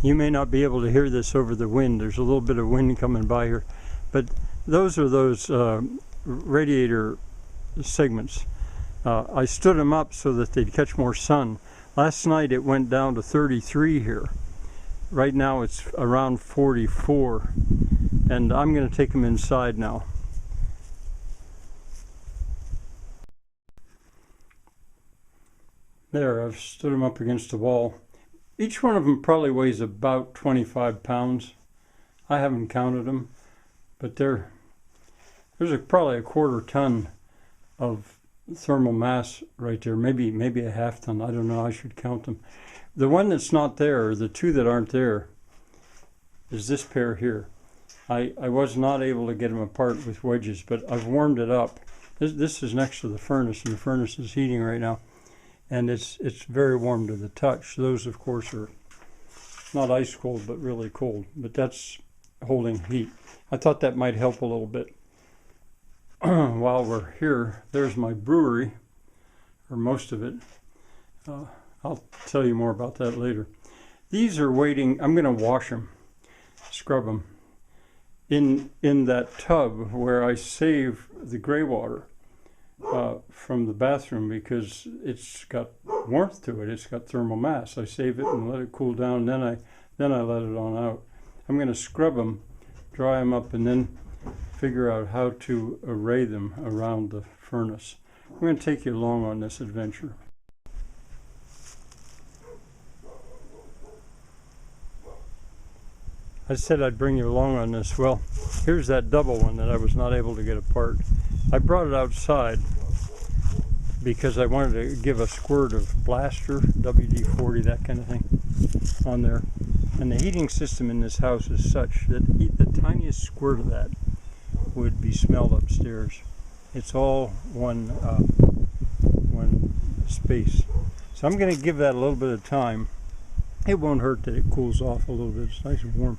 You may not be able to hear this over the wind. There's a little bit of wind coming by here. But those are those radiator segments. I stood them up so that they'd catch more sun. Last night it went down to 33 here. Right now it's around 44. And I'm going to take them inside now. There, I've stood them up against the wall. Each one of them probably weighs about 25 pounds. I haven't counted them, but there's probably a quarter ton of thermal mass right there, maybe a half ton. I don't know, I should count them. The one that's not there, or the two that aren't there, is this pair here. I was not able to get them apart with wedges, but I've warmed it up. This is next to the furnace, and the furnace is heating right now. And it's very warm to the touch. Those, of course, are not ice cold, but really cold. But that's holding heat. I thought that might help a little bit. While we're here, there's my brewery, or most of it. I'll tell you more about that later. These are waiting. I'm going to wash them, scrub them, in that tub where I save the gray water. From the bathroom, because it's got warmth to it. It's got thermal mass. I save it and let it cool down, and then I let it on out. I'm going to scrub them, dry them up, and then figure out how to array them around the furnace. I'm going to take you along on this adventure. I said I'd bring you along on this. Well, here's that double one that I was not able to get apart. I brought it outside because I wanted to give a squirt of blaster, WD-40, that kind of thing, on there. And the heating system in this house is such that the tiniest squirt of that would be smelled upstairs. It's all one space. So I'm going to give that a little bit of time. It won't hurt that it cools off a little bit. It's nice and warm.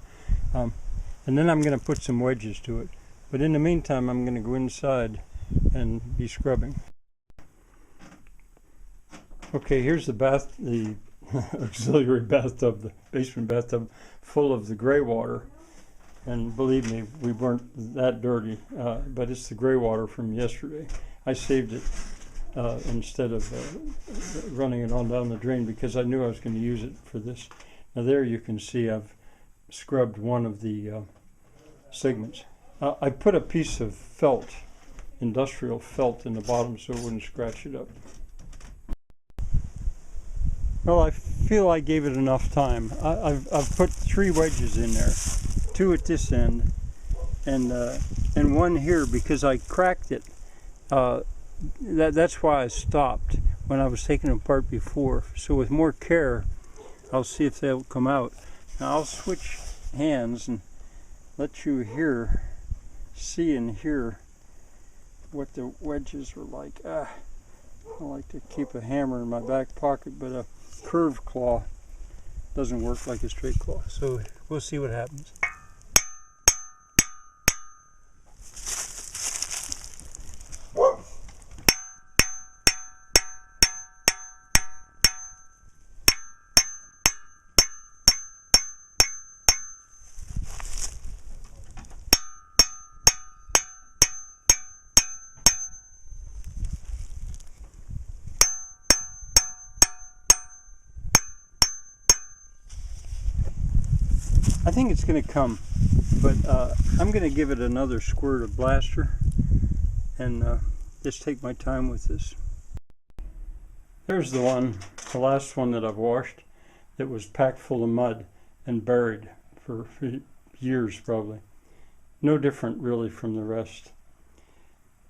And then I'm going to put some wedges to it. But in the meantime, I'm going to go inside and be scrubbing. Okay, here's the auxiliary bathtub, the basement bathtub, full of the gray water. And believe me, we weren't that dirty, but it's the gray water from yesterday. I saved it instead of running it on down the drain because I knew I was going to use it for this. Now there you can see I've scrubbed one of the segments. I put a piece of felt, industrial felt, in the bottom so it wouldn't scratch it up. Well, I feel I gave it enough time. I've put 3 wedges in there, 2 at this end, and 1 here because I cracked it. That's why I stopped when I was taking it apart before. So with more care, I'll see if they'll come out. Now I'll switch hands and let you see and hear what the wedges are like. I like to keep a hammer in my back pocket, but a curved claw doesn't work like a straight claw. So we'll see what happens. I think it's going to come, but I'm going to give it another squirt of blaster and just take my time with this. There's the last one that I've washed that was packed full of mud and buried for years probably. No different really from the rest.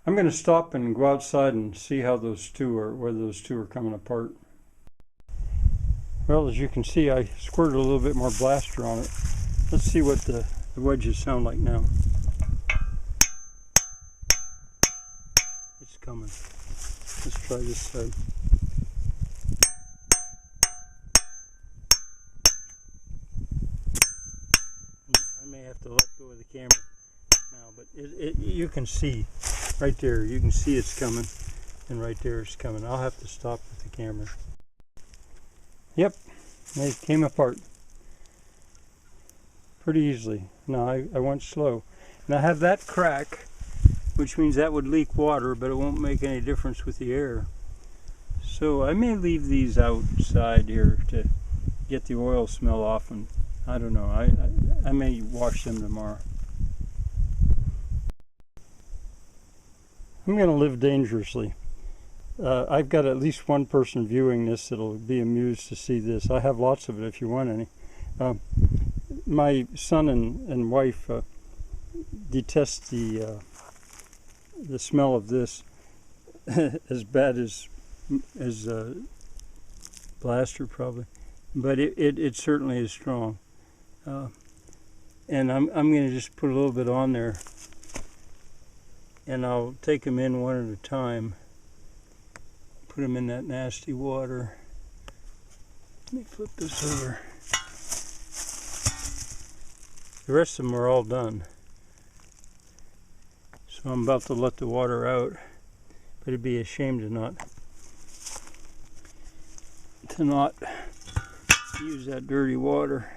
I'm going to stop and go outside and see how whether those two are coming apart. Well, as you can see, I squirted a little bit more blaster on it. Let's see what the wedges sound like now. It's coming. Let's try this side. I may have to let go of the camera now, but you can see right there. You can see it's coming, and right there it's coming. I'll have to stop with the camera. Yep, they came apart. pretty easily. No, I went slow. And I have that crack, which means that would leak water, but it won't make any difference with the air. So I may leave these outside here to get the oil smell off, and I don't know, I may wash them tomorrow. I'm going to live dangerously. I've got at least one person viewing this that'll be amused to see this. I have lots of it if you want any. My son and wife detest the smell of this as bad as Blaster probably, but it certainly is strong. And I'm going to just put a little bit on there, and I'll take them in one at a time. Put them in that nasty water. Let me flip this over. The rest of them are all done. So I'm about to let the water out, but it'd be a shame to not use that dirty water.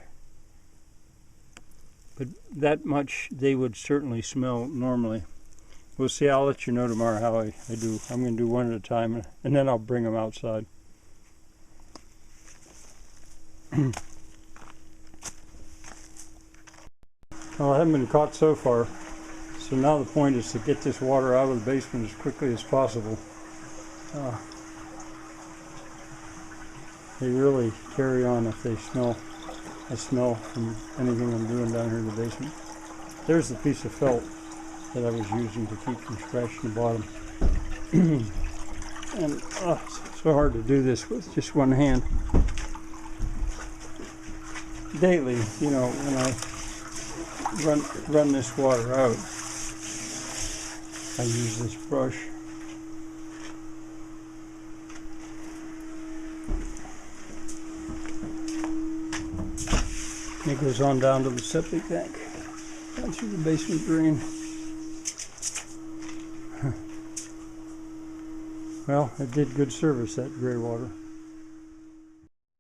But that much they would certainly smell normally. We'll see. I'll let you know tomorrow how I do. I'm going to do one at a time, and then I'll bring them outside. Well, I haven't been caught so far, so now the point is to get this water out of the basement as quickly as possible. They really carry on if they smell a smell from anything I'm doing down here in the basement. There's the piece of felt that I was using to keep from scratching the bottom. And it's so hard to do this with just one hand. Daily, you know, when I run this water out, I use this brush. It goes on down to the septic tank, down through the basement drain. Well, it did good service, that gray water.